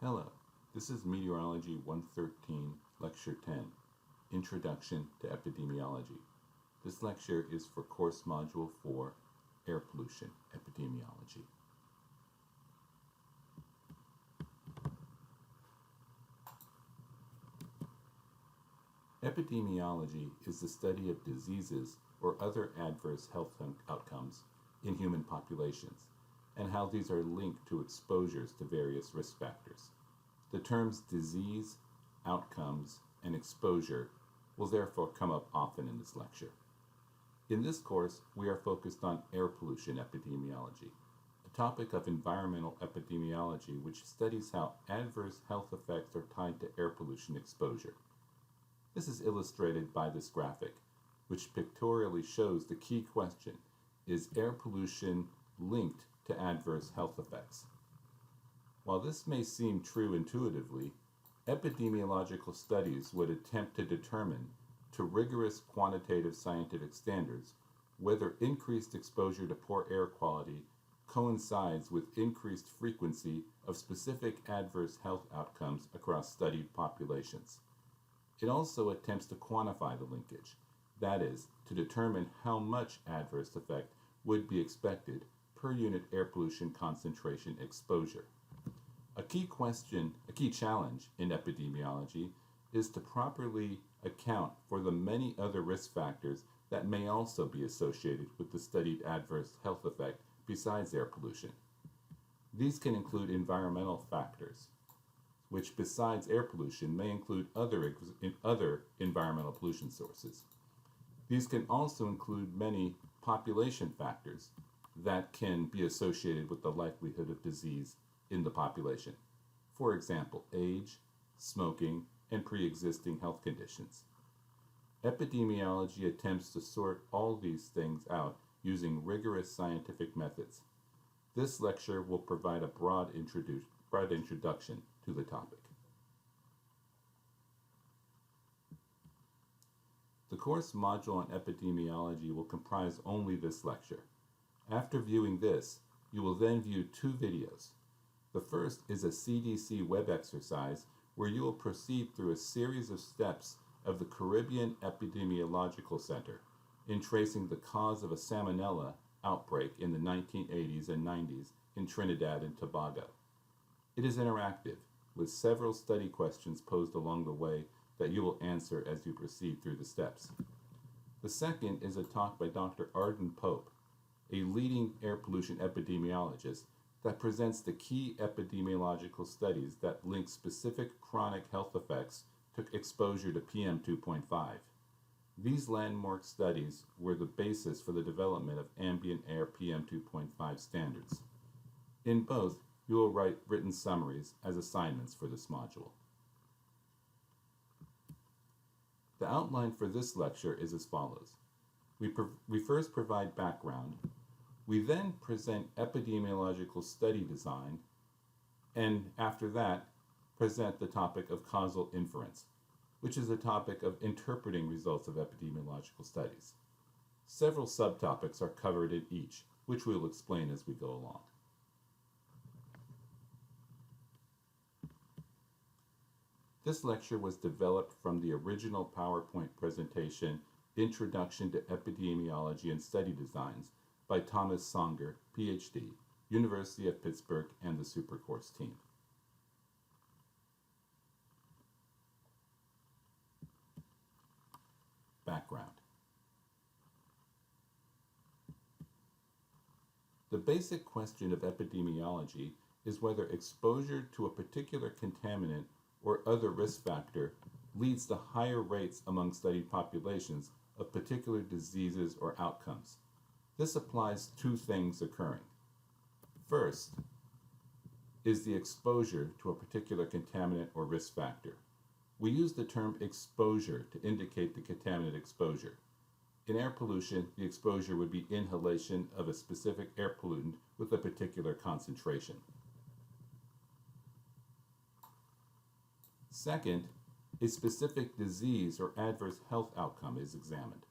Hello, this is Meteorology 113, Lecture 10, Introduction to Epidemiology. This lecture is for Course Module 4, Air Pollution Epidemiology. Epidemiology is the study of diseases or other adverse health outcomes in human populations, and how these are linked to exposures to various risk factors. The terms disease, outcomes, and exposure will therefore come up often in this lecture. In this course, we are focused on air pollution epidemiology, a topic of environmental epidemiology which studies how adverse health effects are tied to air pollution exposure. This is illustrated by this graphic, which pictorially shows the key question: is air pollution linked to adverse health effects? While this may seem true intuitively, epidemiological studies would attempt to determine, to rigorous quantitative scientific standards, whether increased exposure to poor air quality coincides with increased frequency of specific adverse health outcomes across studied populations. It also attempts to quantify the linkage, that is, to determine how much adverse effect would be expected per unit air pollution concentration exposure. A key challenge in epidemiology is to properly account for the many other risk factors that may also be associated with the studied adverse health effect besides air pollution. These can include environmental factors, which besides air pollution may include other environmental pollution sources. These can also include many population factors that can be associated with the likelihood of disease in the population. For example, age, smoking, and pre-existing health conditions. Epidemiology attempts to sort all these things out using rigorous scientific methods. This lecture will provide a broad introduction to the topic. The course module on epidemiology will comprise only this lecture. After viewing this, you will then view two videos. The first is a CDC web exercise where you will proceed through a series of steps of the Caribbean Epidemiological Center in tracing the cause of a salmonella outbreak in the 1980s and 90s in Trinidad and Tobago. It is interactive, with several study questions posed along the way that you will answer as you proceed through the steps. The second is a talk by Dr. Arden Pope, a leading air pollution epidemiologist, that presents the key epidemiological studies that link specific chronic health effects to exposure to PM 2.5. These landmark studies were the basis for the development of ambient air PM 2.5 standards. In both, you will write written summaries as assignments for this module. The outline for this lecture is as follows. We first provide background. We then present epidemiological study design, and after that, present the topic of causal inference, which is a topic of interpreting results of epidemiological studies. Several subtopics are covered in each, which we will explain as we go along. This lecture was developed from the original PowerPoint presentation, Introduction to Epidemiology and Study Designs, by Thomas Songer, PhD, University of Pittsburgh, and the Supercourse team. Background. The basic question of epidemiology is whether exposure to a particular contaminant or other risk factor leads to higher rates among studied populations of particular diseases or outcomes. This applies two things occurring. First is the exposure to a particular contaminant or risk factor. We use the term exposure to indicate the contaminant exposure. In air pollution, the exposure would be inhalation of a specific air pollutant with a particular concentration. Second, a specific disease or adverse health outcome is examined.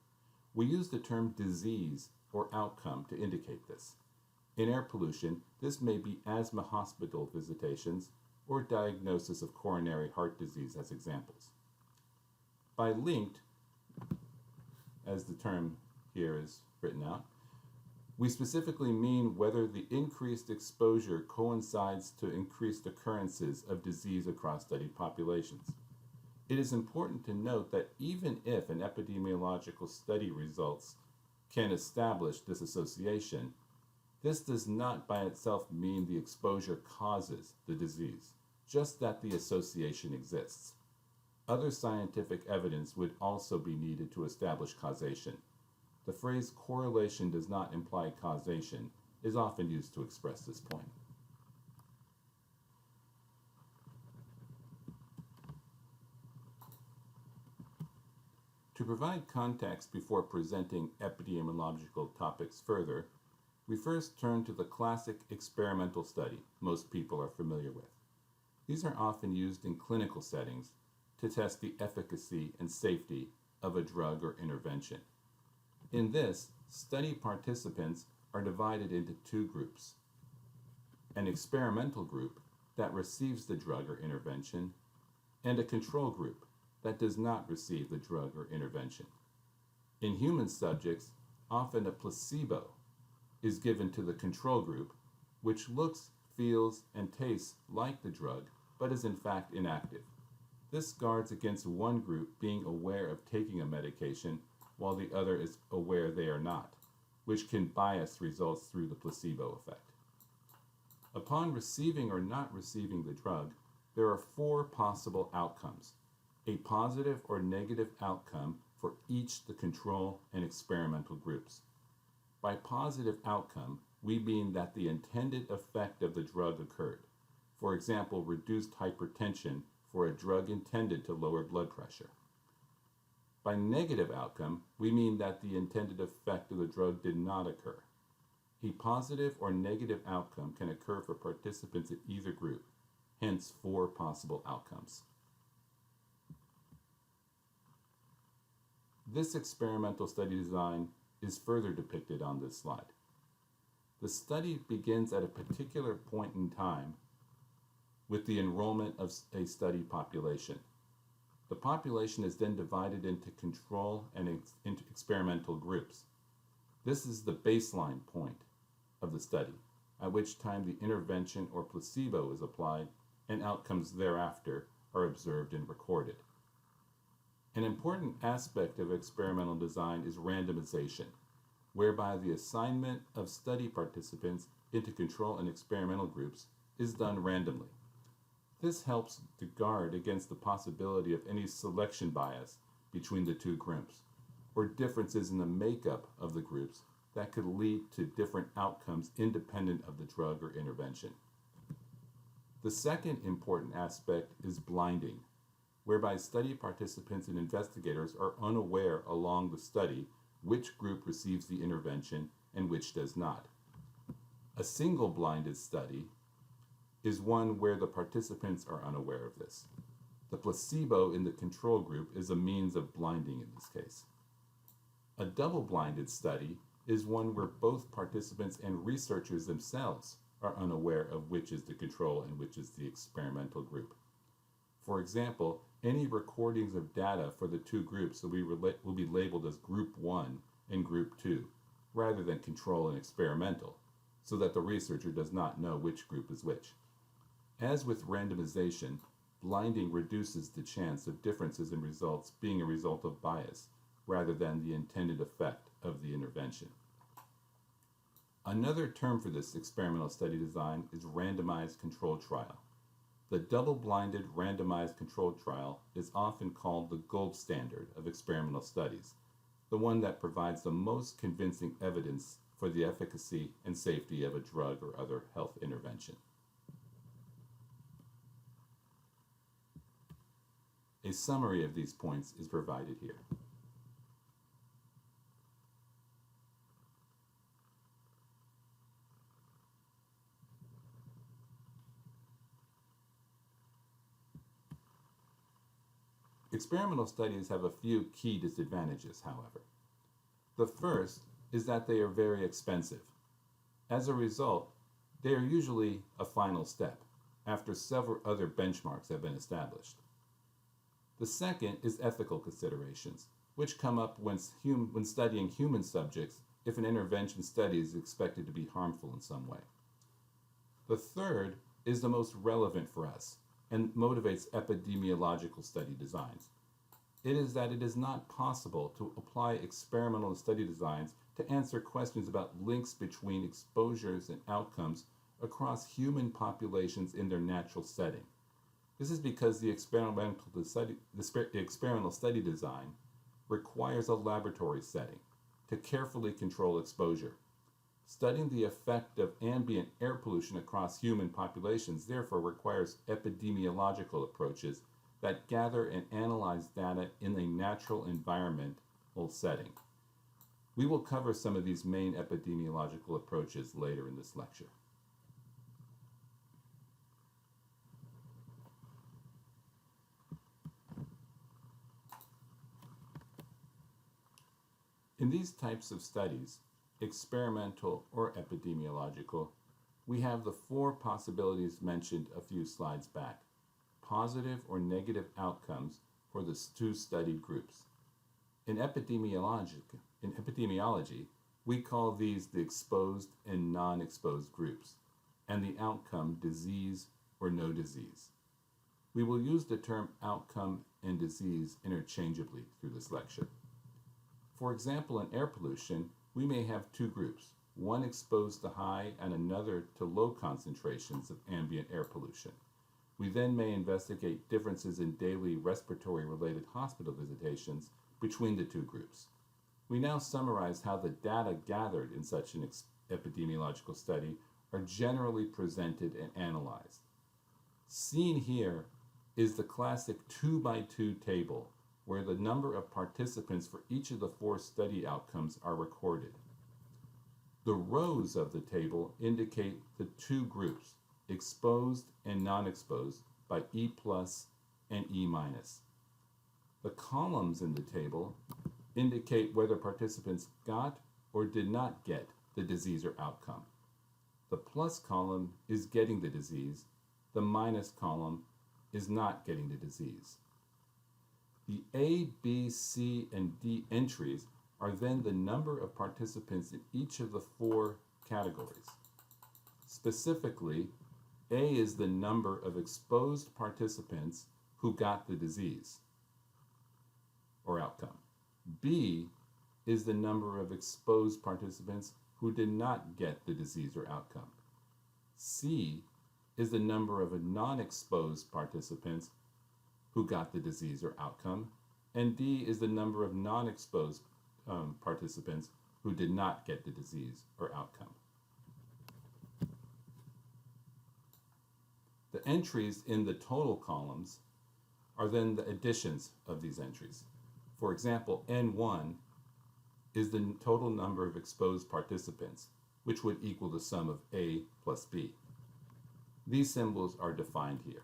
We use the term disease or outcome to indicate this. In air pollution, this may be asthma hospital visitations or diagnosis of coronary heart disease as examples. By linked, as the term here is written out, we specifically mean whether the increased exposure coincides to increased occurrences of disease across studied populations. It is important to note that even if an epidemiological study results can establish this association, this does not by itself mean the exposure causes the disease, just that the association exists. Other scientific evidence would also be needed to establish causation. The phrase correlation does not imply causation is often used to express this point. To provide context before presenting epidemiological topics further, we first turn to the classic experimental study most people are familiar with. These are often used in clinical settings to test the efficacy and safety of a drug or intervention. In this, study participants are divided into two groups: an experimental group that receives the drug or intervention, and a control group that does not receive the drug or intervention. In human subjects, often a placebo is given to the control group, which looks, feels, and tastes like the drug, but is in fact inactive. This guards against one group being aware of taking a medication while the other is aware they are not, which can bias results through the placebo effect. Upon receiving or not receiving the drug, there are four possible outcomes: a positive or negative outcome for each the control and experimental groups. By positive outcome, we mean that the intended effect of the drug occurred. For example, reduced hypertension for a drug intended to lower blood pressure. By negative outcome, we mean that the intended effect of the drug did not occur. A positive or negative outcome can occur for participants in either group, hence four possible outcomes. This experimental study design is further depicted on this slide. The study begins at a particular point in time with the enrollment of a study population. The population is then divided into control and into experimental groups. This is the baseline point of the study, at which time the intervention or placebo is applied and outcomes thereafter are observed and recorded. An important aspect of experimental design is randomization, whereby the assignment of study participants into control and experimental groups is done randomly. This helps to guard against the possibility of any selection bias between the two groups, or differences in the makeup of the groups that could lead to different outcomes independent of the drug or intervention. The second important aspect is blinding, whereby study participants and investigators are unaware along the study which group receives the intervention and which does not. A single blinded study is one where the participants are unaware of this. The placebo in the control group is a means of blinding in this case. A double-blinded study is one where both participants and researchers themselves are unaware of which is the control and which is the experimental group. For example, any recordings of data for the two groups will be labeled as Group 1 and Group 2, rather than control and experimental, so that the researcher does not know which group is which. As with randomization, blinding reduces the chance of differences in results being a result of bias, rather than the intended effect of the intervention. Another term for this experimental study design is randomized controlled trial. The double-blinded randomized controlled trial is often called the gold standard of experimental studies, the one that provides the most convincing evidence for the efficacy and safety of a drug or other health intervention. A summary of these points is provided here. Experimental studies have a few key disadvantages, however. The first is that they are very expensive. As a result, they are usually a final step, after several other benchmarks have been established. The second is ethical considerations, which come up when studying human subjects if an intervention study is expected to be harmful in some way. The third is the most relevant for us and motivates epidemiological study designs. It is that it is not possible to apply experimental study designs to answer questions about links between exposures and outcomes across human populations in their natural setting. This is because the experimental study design requires a laboratory setting to carefully control exposure. Studying the effect of ambient air pollution across human populations therefore requires epidemiological approaches that gather and analyze data in a natural environmental setting. We will cover some of these main epidemiological approaches later in this lecture. In these types of studies, experimental or epidemiological, we have the four possibilities mentioned a few slides back: positive or negative outcomes for the two studied groups. In epidemiology, we call these the exposed and non-exposed groups, and the outcome disease or no disease. We will use the term outcome and disease interchangeably through this lecture. For example, in air pollution, we may have two groups, one exposed to high and another to low concentrations of ambient air pollution. We then may investigate differences in daily respiratory-related hospital visitations between the two groups. We now summarize how the data gathered in such an epidemiological study are generally presented and analyzed. Seen here is the classic 2x2 table, where the number of participants for each of the four study outcomes are recorded. The rows of the table indicate the two groups, exposed and non-exposed, by E+ and E-. The columns in the table indicate whether participants got or did not get the disease or outcome. The plus column is getting the disease, the minus column is not getting the disease. The A, B, C, and D entries are then the number of participants in each of the four categories. Specifically, A is the number of exposed participants who got the disease or outcome. B is the number of exposed participants who did not get the disease or outcome. C is the number of non-exposed participants who got the disease or outcome, and D is the number of non-exposed participants who did not get the disease or outcome. The entries in the total columns are then the additions of these entries. For example, N1 is the total number of exposed participants, which would equal the sum of A plus B. These symbols are defined here.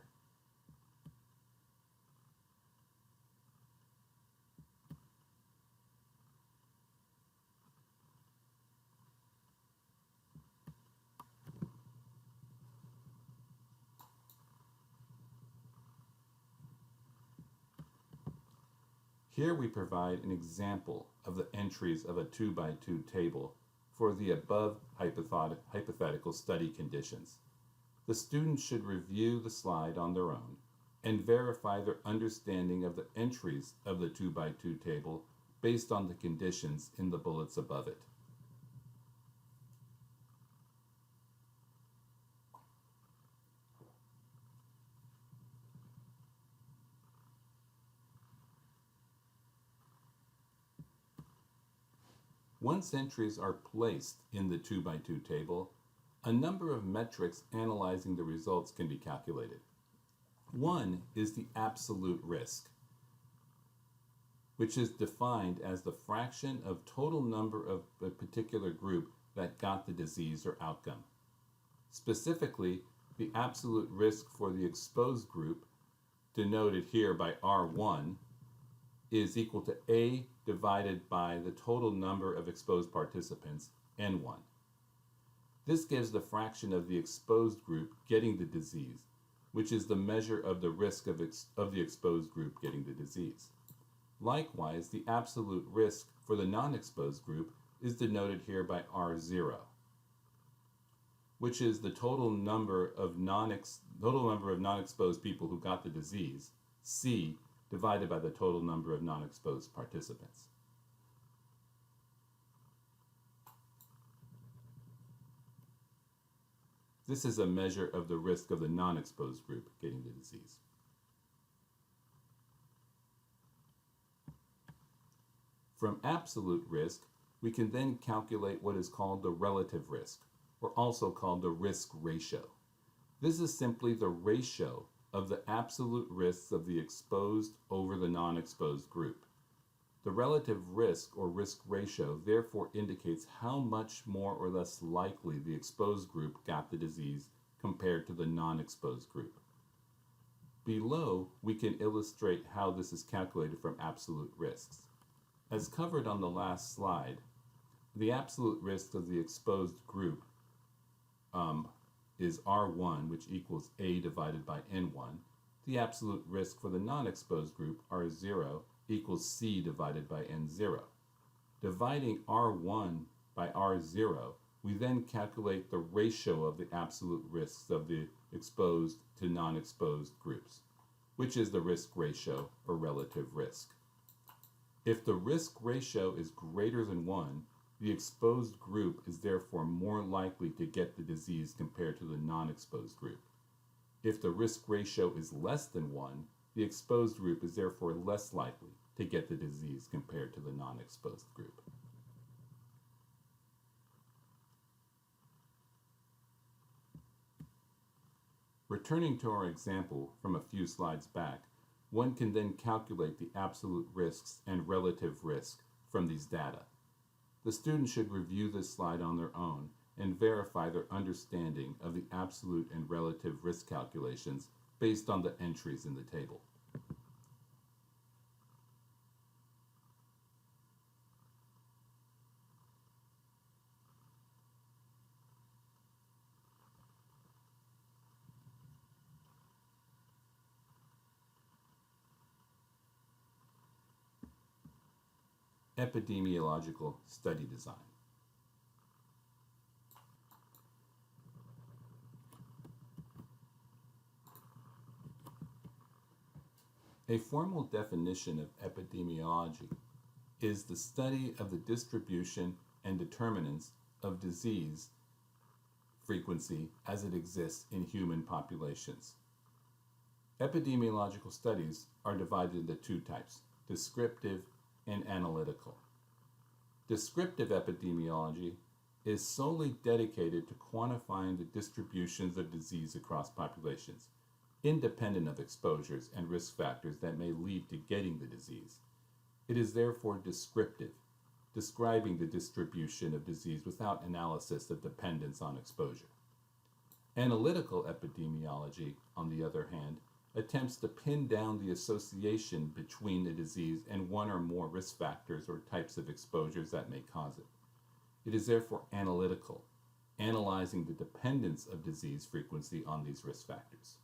Here we provide an example of the entries of a 2x2 table for the above hypothetical study conditions. The students should review the slide on their own and verify their understanding of the entries of the 2x2 table based on the conditions in the bullets above it. Once entries are placed in the 2x2 table, a number of metrics analyzing the results can be calculated. One is the absolute risk, which is defined as the fraction of total number of a particular group that got the disease or outcome. Specifically, the absolute risk for the exposed group, denoted here by R1, is equal to A divided by the total number of exposed participants, N1. This gives the fraction of the exposed group getting the disease, which is the measure of the risk of the exposed group getting the disease. Likewise, the absolute risk for the non-exposed group is denoted here by R0, which is the total number of non-exposed people who got the disease, C, divided by the total number of non-exposed participants. This is a measure of the risk of the non-exposed group getting the disease. From absolute risk, we can then calculate what is called the relative risk, or also called the risk ratio. This is simply the ratio of the absolute risks of the exposed over the non-exposed group. The relative risk or risk ratio therefore indicates how much more or less likely the exposed group got the disease compared to the non-exposed group. Below, we can illustrate how this is calculated from absolute risks. As covered on the last slide, the absolute risk of the exposed group is R1, which equals A divided by N1. The absolute risk for the non-exposed group, R0, equals C divided by N0. Dividing R1 by R0, we then calculate the ratio of the absolute risks of the exposed to non-exposed groups, which is the risk ratio or relative risk. If the risk ratio is greater than 1, the exposed group is therefore more likely to get the disease compared to the non-exposed group. If the risk ratio is less than 1, the exposed group is therefore less likely to get the disease compared to the non-exposed group. Returning to our example from a few slides back, one can then calculate the absolute risks and relative risk from these data. The student should review this slide on their own and verify their understanding of the absolute and relative risk calculations based on the entries in the table. Epidemiological study design. A formal definition of epidemiology is the study of the distribution and determinants of disease frequency as it exists in human populations. Epidemiological studies are divided into two types: descriptive and analytical. Descriptive epidemiology is solely dedicated to quantifying the distributions of disease across populations, independent of exposures and risk factors that may lead to getting the disease. It is therefore descriptive, describing the distribution of disease without analysis of dependence on exposure. Analytical epidemiology, on the other hand, attempts to pin down the association between a disease and one or more risk factors or types of exposures that may cause it. It is therefore analytical, analyzing the dependence of disease frequency on these risk factors.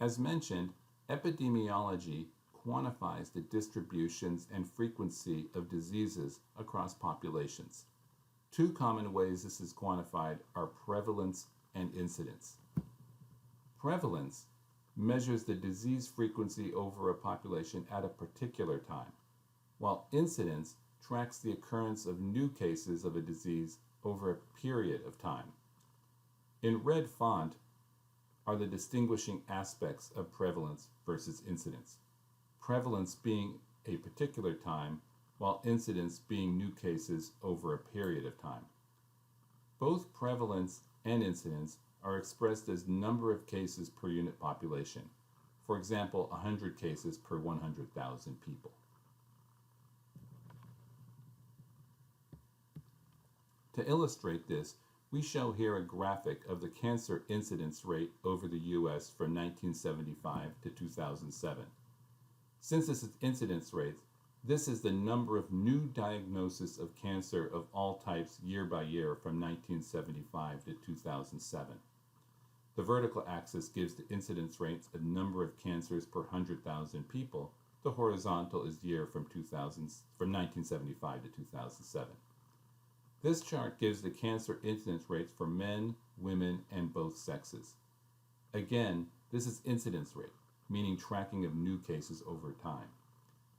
As mentioned, epidemiology quantifies the distributions and frequency of diseases across populations. Two common ways this is quantified are prevalence and incidence. Prevalence measures the disease frequency over a population at a particular time, while incidence tracks the occurrence of new cases of a disease over a period of time. In red font are the distinguishing aspects of prevalence versus incidence. Prevalence being a particular time, while incidence being new cases over a period of time. Both prevalence and incidence are expressed as number of cases per unit population. For example, 100 cases per 100,000 people. To illustrate this, we show here a graphic of the cancer incidence rate over the U.S. from 1975 to 2007. Since this is incidence rates, This is the number of new diagnoses of cancer of all types year by year from 1975 to 2007. The vertical axis gives the incidence rates of number of cancers per 100,000 people. The horizontal is year from 1975 to 2007. This chart gives the cancer incidence rates for men, women, and both sexes. Again, this is incidence rate, meaning tracking of new cases over time.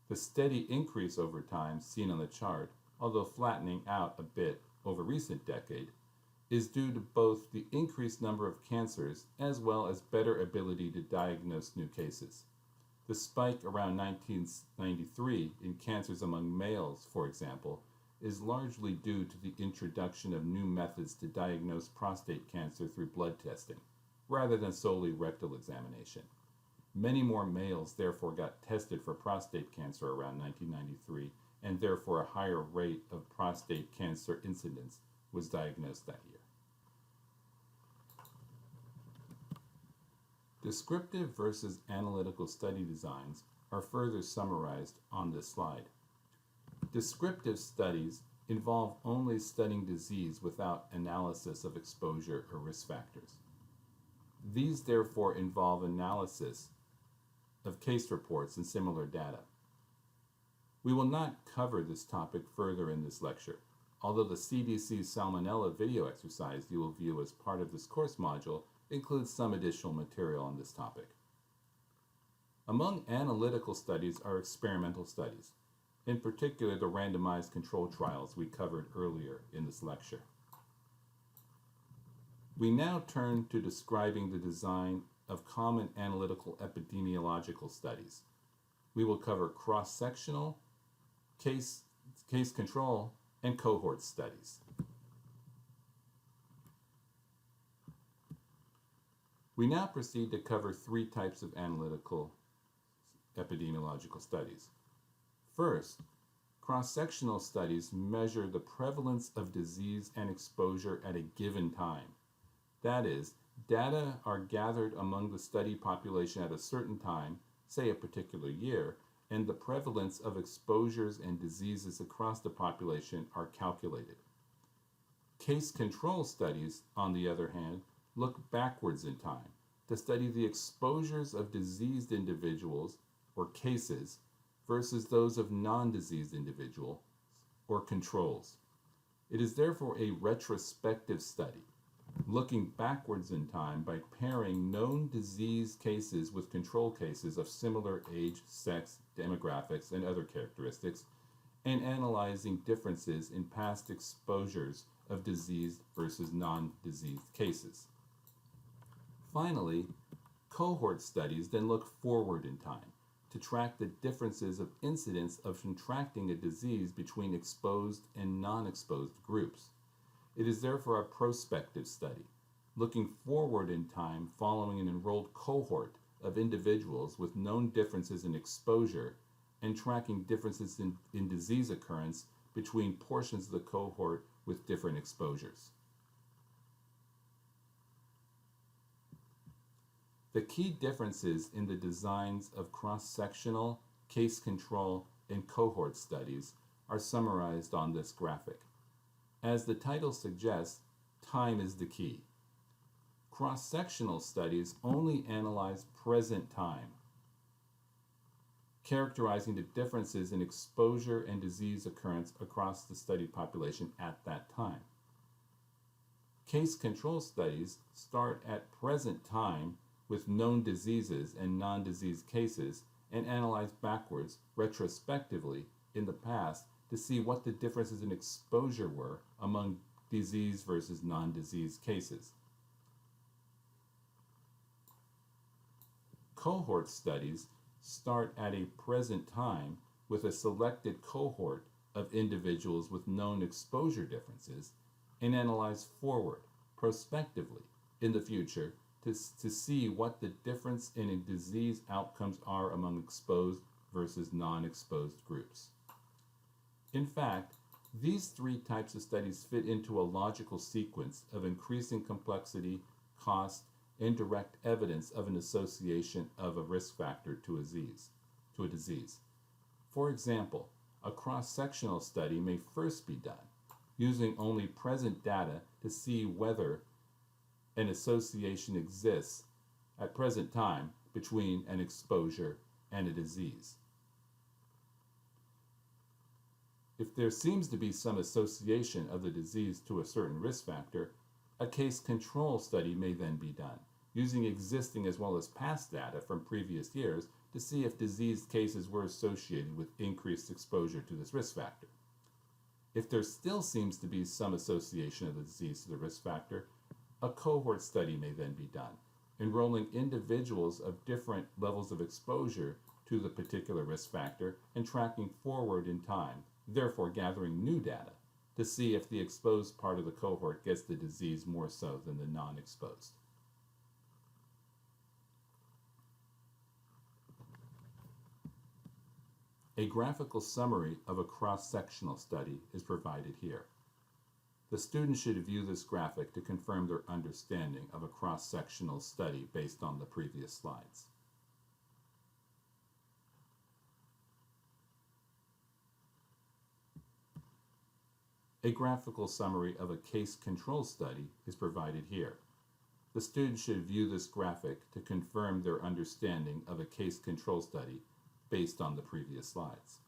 The steady increase over time seen on the chart, although flattening out a bit over recent decade, is due to both the increased number of cancers as well as better ability to diagnose new cases. The spike around 1993 in cancers among males, for example, is largely due to the introduction of new methods to diagnose prostate cancer through blood testing, rather than solely rectal examination. Many more males therefore got tested for prostate cancer around 1993, and therefore a higher rate of prostate cancer incidence was diagnosed that year. Descriptive versus analytical study designs are further summarized on this slide. Descriptive studies involve only studying disease without analysis of exposure or risk factors. These therefore involve analysis of case reports and similar data. We will not cover this topic further in this lecture, although the CDC Salmonella video exercise you will view as part of this course module includes some additional material on this topic. Among analytical studies are experimental studies, in particular the randomized control trials we covered earlier in this lecture. We now turn to describing the design of common analytical epidemiological studies. We will cover cross-sectional, case control, and cohort studies. We now proceed to cover three types of analytical epidemiological studies. First, cross-sectional studies measure the prevalence of disease and exposure at a given time. That is, data are gathered among the study population at a certain time, say a particular year, and the prevalence of exposures and diseases across the population are calculated. Case control studies, on the other hand, look backwards in time to study the exposures of diseased individuals or cases versus those of non-diseased individuals or controls. It is therefore a retrospective study, looking backwards in time by pairing known disease cases with control cases of similar age, sex, demographics, and other characteristics, and analyzing differences in past exposures of diseased versus non-diseased cases. Finally, cohort studies then look forward in time to track the differences of incidence of contracting a disease between exposed and non-exposed groups. It is therefore a prospective study, looking forward in time following an enrolled cohort of individuals with known differences in exposure and tracking differences in disease occurrence between portions of the cohort with different exposures. The key differences in the designs of cross-sectional, case control, and cohort studies are summarized on this graphic. As the title suggests, time is the key. Cross-sectional studies only analyze present time, characterizing the differences in exposure and disease occurrence across the studied population at that time. Case control studies start at present time with known diseases and non-disease cases and analyze backwards, retrospectively, in the past to see what the differences in exposure were among disease versus non-disease cases. Cohort studies start at a present time with a selected cohort of individuals with known exposure differences and analyze forward, prospectively, in the future to see what the difference in disease outcomes are among exposed versus non-exposed groups. In fact, these three types of studies fit into a logical sequence of increasing complexity, cost, and direct evidence of an association of a risk factor to a disease. For example, a cross-sectional study may first be done, using only present data to see whether an association exists at present time between an exposure and a disease. If there seems to be some association of the disease to a certain risk factor, a case control study may then be done, using existing as well as past data from previous years to see if disease cases were associated with increased exposure to this risk factor. If there still seems to be some association of the disease to the risk factor, a cohort study may then be done, enrolling individuals of different levels of exposure to the particular risk factor and tracking forward in time, therefore gathering new data to see if the exposed part of the cohort gets the disease more so than the non-exposed. A graphical summary of a cross-sectional study is provided here. The student should view this graphic to confirm their understanding of a cross-sectional study based on the previous slides. A graphical summary of a case control study is provided here. The student should view this graphic to confirm their understanding of a case control study based on the previous slides.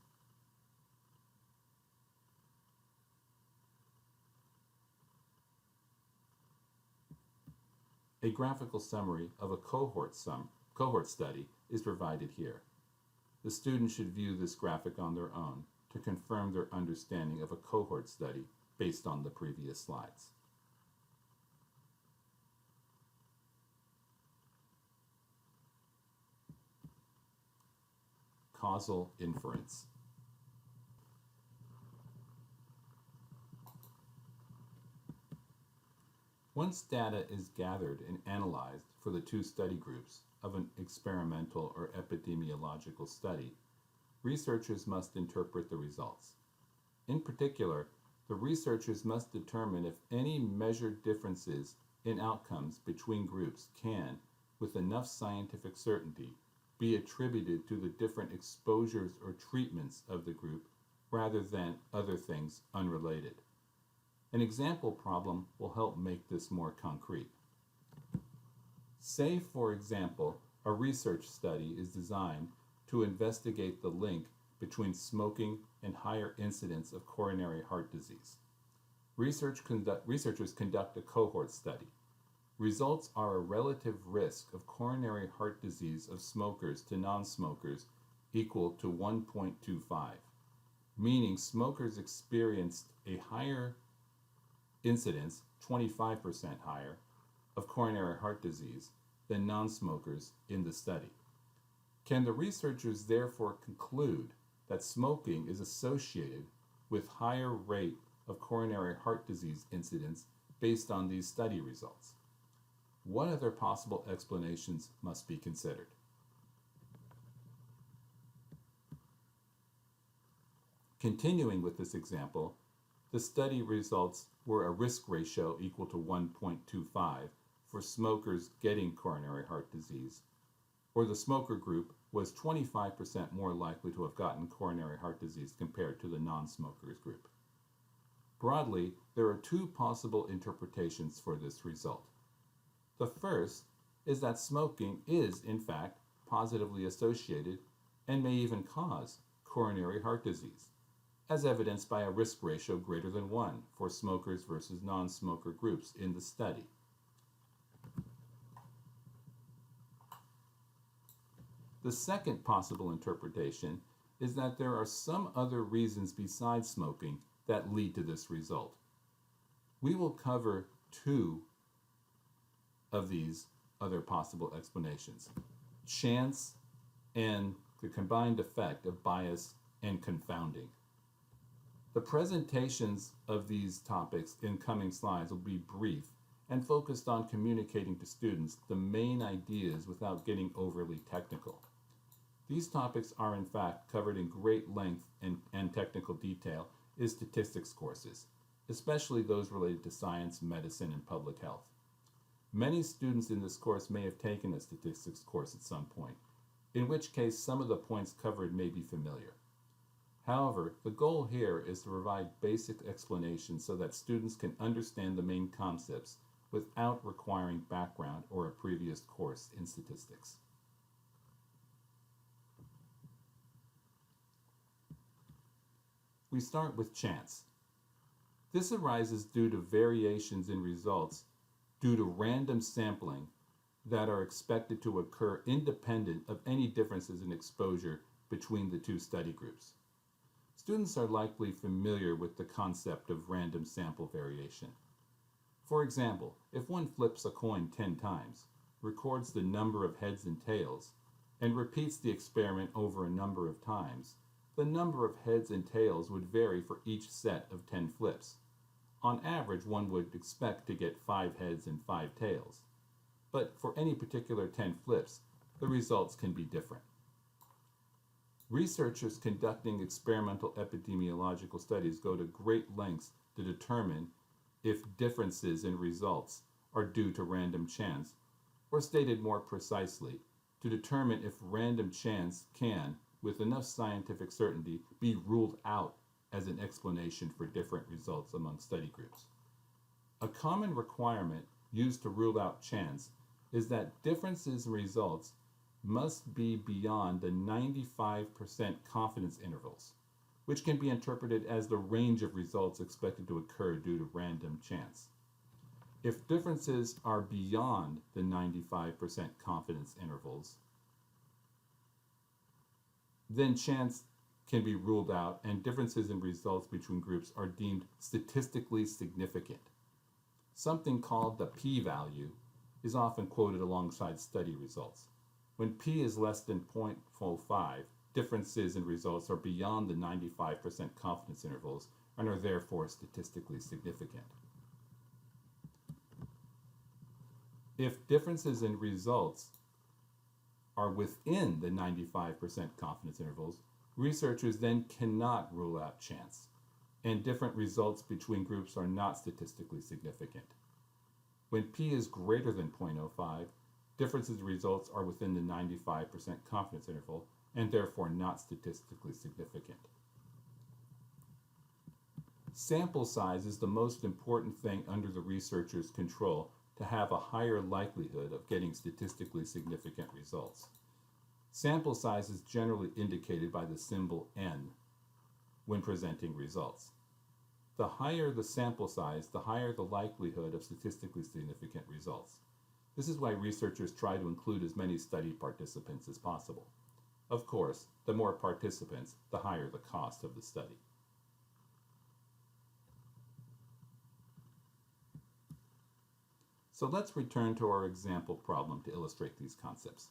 A graphical summary of a cohort study is provided here. The student should view this graphic on their own to confirm their understanding of a cohort study based on the previous slides. Causal inference. Once data is gathered and analyzed for the two study groups of an experimental or epidemiological study, researchers must interpret the results. In particular, the researchers must determine if any measured differences in outcomes between groups can, with enough scientific certainty, be attributed to the different exposures or treatments of the group rather than other things unrelated. An example problem will help make this more concrete. Say, for example, a research study is designed to investigate the link between smoking and higher incidence of coronary heart disease. Researchers conduct a cohort study. Results are a relative risk of coronary heart disease of smokers to non-smokers equal to 1.25, meaning smokers experienced a higher incidence, 25% higher, of coronary heart disease than non-smokers in the study. Can the researchers therefore conclude that smoking is associated with higher rate of coronary heart disease incidence based on these study results? What other possible explanations must be considered? Continuing with this example, the study results were a risk ratio equal to 1.25 for smokers getting coronary heart disease, or the smoker group was 25% more likely to have gotten coronary heart disease compared to the non-smokers group. Broadly, there are two possible interpretations for this result. The first is that smoking is, in fact, positively associated and may even cause coronary heart disease, as evidenced by a risk ratio greater than 1 for smokers versus non-smoker groups in the study. The second possible interpretation is that there are some other reasons besides smoking that lead to this result. We will cover two of these other possible explanations: chance and the combined effect of bias and confounding. The presentations of these topics in coming slides will be brief and focused on communicating to students the main ideas without getting overly technical. These topics are in fact covered in great length and technical detail in statistics courses, especially those related to science, medicine, and public health. Many students in this course may have taken a statistics course at some point, in which case some of the points covered may be familiar. However, the goal here is to provide basic explanations so that students can understand the main concepts without requiring background or a previous course in statistics. We start with chance. This arises due to variations in results due to random sampling that are expected to occur independent of any differences in exposure between the two study groups. Students are likely familiar with the concept of random sample variation. For example, if one flips a coin 10 times, records the number of heads and tails, and repeats the experiment over a number of times, the number of heads and tails would vary for each set of 10 flips. On average, one would expect to get 5 heads and 5 tails. But for any particular 10 flips, the results can be different. Researchers conducting experimental epidemiological studies go to great lengths to determine if differences in results are due to random chance, or stated more precisely, to determine if random chance can, with enough scientific certainty, be ruled out as an explanation for different results among study groups. A common requirement used to rule out chance is that differences in results must be beyond the 95% confidence intervals, which can be interpreted as the range of results expected to occur due to random chance. If differences are beyond the 95% confidence intervals, then chance can be ruled out and differences in results between groups are deemed statistically significant. Something called the p-value is often quoted alongside study results. When p is less than 0.05, differences in results are beyond the 95% confidence intervals and are therefore statistically significant. If differences in results are within the 95% confidence intervals, researchers then cannot rule out chance, and different results between groups are not statistically significant. When p is greater than 0.05, differences in results are within the 95% confidence interval and therefore not statistically significant. Sample size is the most important thing under the researcher's control to have a higher likelihood of getting statistically significant results. Sample size is generally indicated by the symbol n when presenting results. The higher the sample size, the higher the likelihood of statistically significant results. This is why researchers try to include as many study participants as possible. Of course, the more participants, the higher the cost of the study. So let's return to our example problem to illustrate these concepts.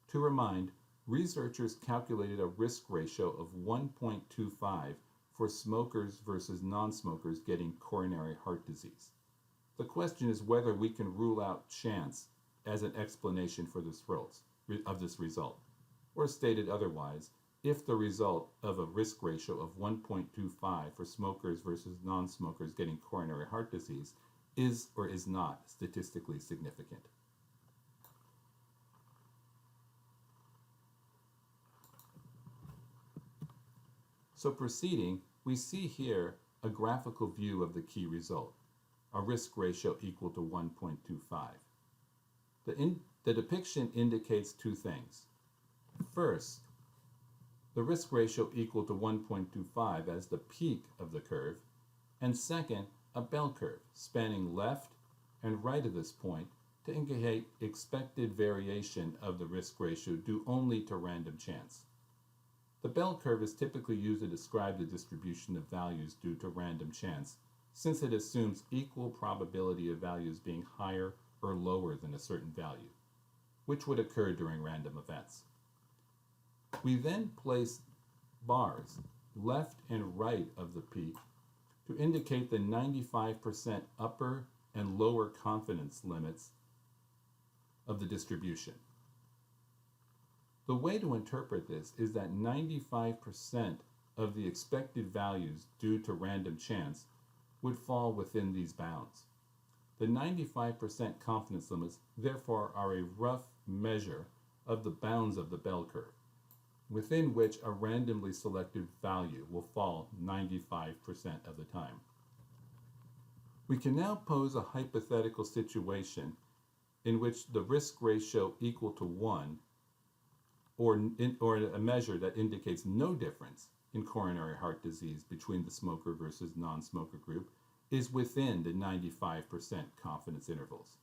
To remind, researchers calculated a risk ratio of 1.25 for smokers versus non-smokers getting coronary heart disease. The question is whether we can rule out chance as an explanation for this result, or stated otherwise, if the result of a risk ratio of 1.25 for smokers versus non-smokers getting coronary heart disease is or is not statistically significant. So proceeding, we see here a graphical view of the key result, a risk ratio equal to 1.25. The depiction indicates two things. First, the risk ratio equal to 1.25 as the peak of the curve, and second, a bell curve spanning left and right of this point to indicate expected variation of the risk ratio due only to random chance. The bell curve is typically used to describe the distribution of values due to random chance, since it assumes equal probability of values being higher or lower than a certain value, which would occur during random events. We then place bars left and right of the peak to indicate the 95% upper and lower confidence limits of the distribution. The way to interpret this is that 95% of the expected values due to random chance would fall within these bounds. The 95% confidence limits, therefore, are a rough measure of the bounds of the bell curve. within which a randomly selected value will fall 95% of the time. We can now pose a hypothetical situation in which the risk ratio equal to 1 or a measure that indicates no difference in coronary heart disease between the smoker versus non-smoker group is within the 95% confidence intervals.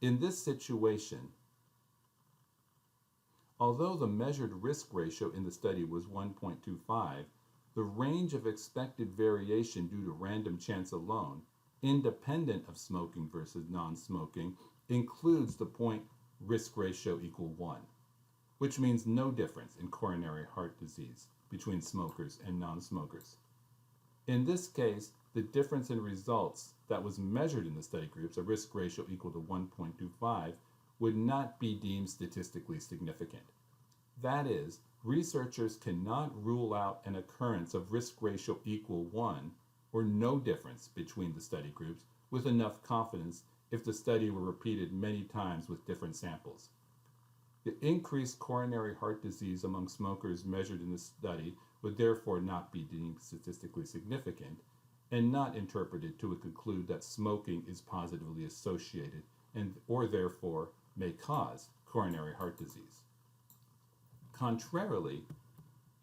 In this situation, although the measured risk ratio in the study was 1.25, the range of expected variation due to random chance alone, independent of smoking versus non-smoking, includes the point risk ratio equal 1, which means no difference in coronary heart disease between smokers and non-smokers. In this case, the difference in results that was measured in the study groups, a risk ratio equal to 1.25, would not be deemed statistically significant. That is, researchers cannot rule out an occurrence of risk ratio equal 1 or no difference between the study groups with enough confidence if the study were repeated many times with different samples. The increased coronary heart disease among smokers measured in the study would therefore not be deemed statistically significant and not interpreted to conclude that smoking is positively associated or therefore may cause coronary heart disease. Contrarily,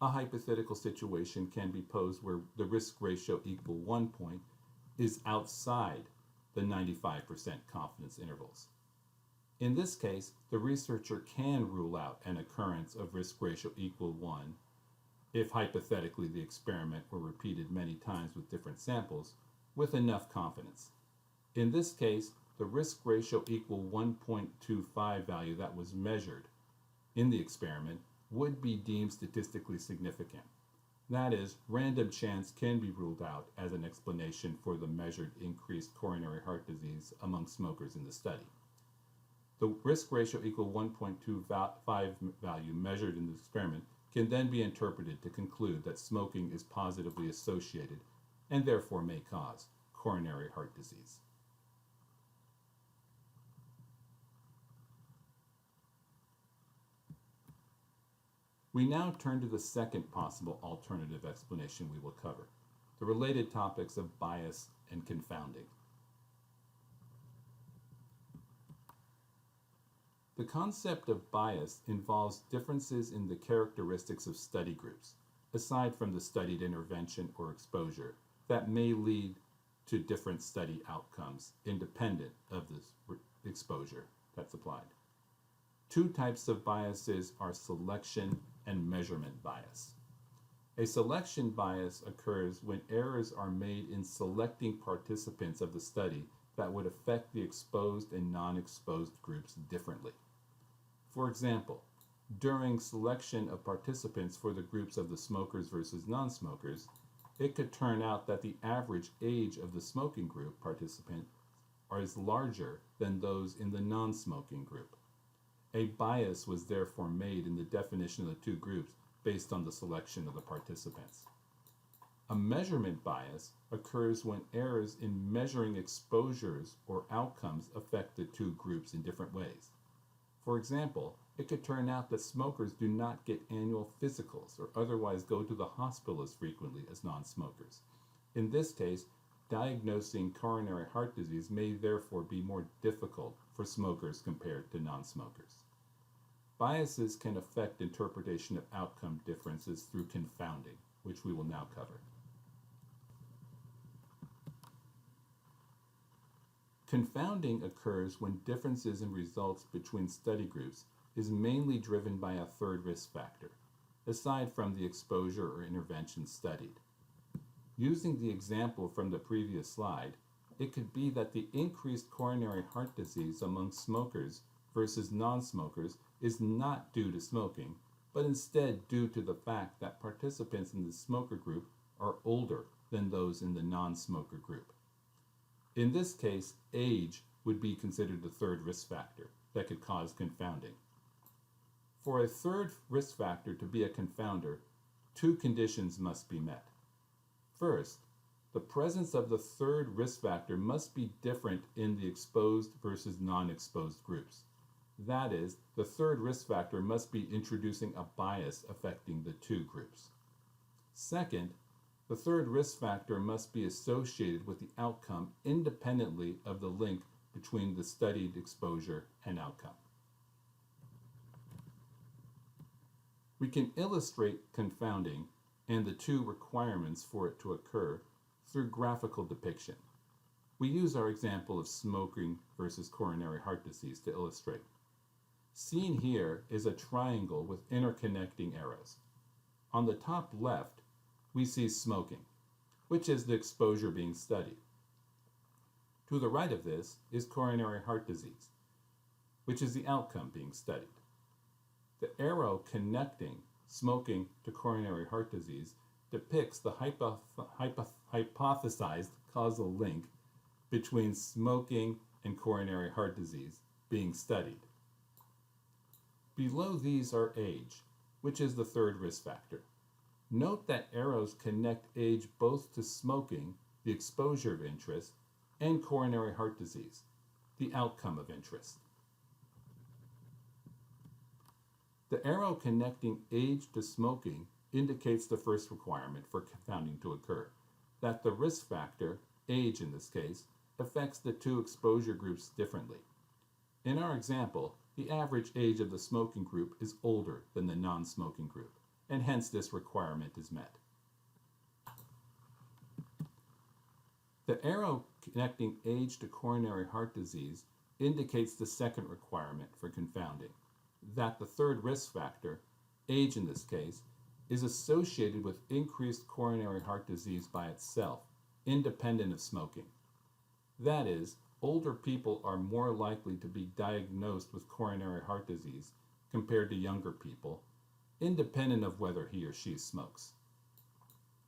a hypothetical situation can be posed where the risk ratio equal 1 point is outside the 95% confidence intervals. In this case, the researcher can rule out an occurrence of risk ratio equal 1 if hypothetically the experiment were repeated many times with different samples with enough confidence. In this case, the risk ratio equal 1.25 value that was measured in the experiment would be deemed statistically significant. That is, random chance can be ruled out as an explanation for the measured increased coronary heart disease among smokers in the study. The risk ratio equal 1.25 value measured in the experiment can then be interpreted to conclude that smoking is positively associated and therefore may cause coronary heart disease. We now turn to the second possible alternative explanation we will cover, the related topics of bias and confounding. The concept of bias involves differences in the characteristics of study groups, aside from the studied intervention or exposure, that may lead to different study outcomes independent of this exposure that's applied. Two types of biases are selection and measurement bias. A selection bias occurs when errors are made in selecting participants of the study that would affect the exposed and non-exposed groups differently. For example, during selection of participants for the groups of the smokers versus non-smokers, it could turn out that the average age of the smoking group participant is larger than those in the non-smoking group. A bias was therefore made in the definition of the two groups based on the selection of the participants. A measurement bias occurs when errors in measuring exposures or outcomes affect the two groups in different ways. For example, it could turn out that smokers do not get annual physicals or otherwise go to the hospital as frequently as non-smokers. In this case, diagnosing coronary heart disease may therefore be more difficult for smokers compared to non-smokers. Biases can affect interpretation of outcome differences through confounding, which we will now cover. Confounding occurs when differences in results between study groups is mainly driven by a third risk factor, aside from the exposure or intervention studied. Using the example from the previous slide, it could be that the increased coronary heart disease among smokers versus non-smokers is not due to smoking, but instead due to the fact that participants in the smoker group are older than those in the non-smoker group. In this case, age would be considered the third risk factor that could cause confounding. For a third risk factor to be a confounder, two conditions must be met. First, the presence of the third risk factor must be different in the exposed versus non-exposed groups. That is, the third risk factor must be introducing a bias affecting the two groups. Second, the third risk factor must be associated with the outcome independently of the link between the studied exposure and outcome. We can illustrate confounding and the two requirements for it to occur through graphical depiction. We use our example of smoking versus coronary heart disease to illustrate. Seen here is a triangle with interconnecting arrows. On the top left, we see smoking, which is the exposure being studied. To the right of this is coronary heart disease, which is the outcome being studied. The arrow connecting smoking to coronary heart disease depicts the hypothesized causal link between smoking and coronary heart disease being studied. Below these are age, which is the third risk factor. Note that arrows connect age both to smoking, the exposure of interest, and coronary heart disease, the outcome of interest. The arrow connecting age to smoking indicates the first requirement for confounding to occur, that the risk factor, age in this case, affects the two exposure groups differently. In our example, the average age of the smoking group is older than the non-smoking group, and hence this requirement is met. The arrow connecting age to coronary heart disease indicates the second requirement for confounding, that the third risk factor, age in this case, is associated with increased coronary heart disease by itself, independent of smoking. That is, older people are more likely to be diagnosed with coronary heart disease compared to younger people, independent of whether he or she smokes.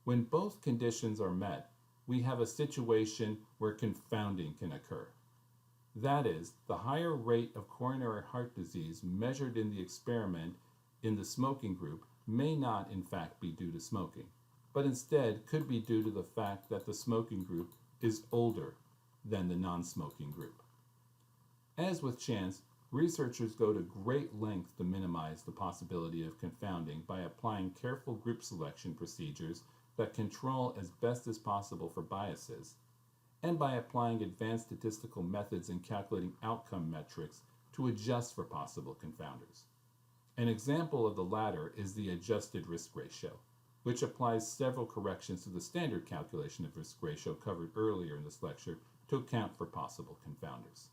When both conditions are met, we have a situation where confounding can occur. That is, the higher rate of coronary heart disease measured in the experiment in the smoking group may not in fact be due to smoking, but instead could be due to the fact that the smoking group is older than the non-smoking group. As with chance, researchers go to great lengths to minimize the possibility of confounding by applying careful group selection procedures that control as best as possible for biases, and by applying advanced statistical methods in calculating outcome metrics to adjust for possible confounders. An example of the latter is the adjusted risk ratio, which applies several corrections to the standard calculation of risk ratio covered earlier in this lecture to account for possible confounders.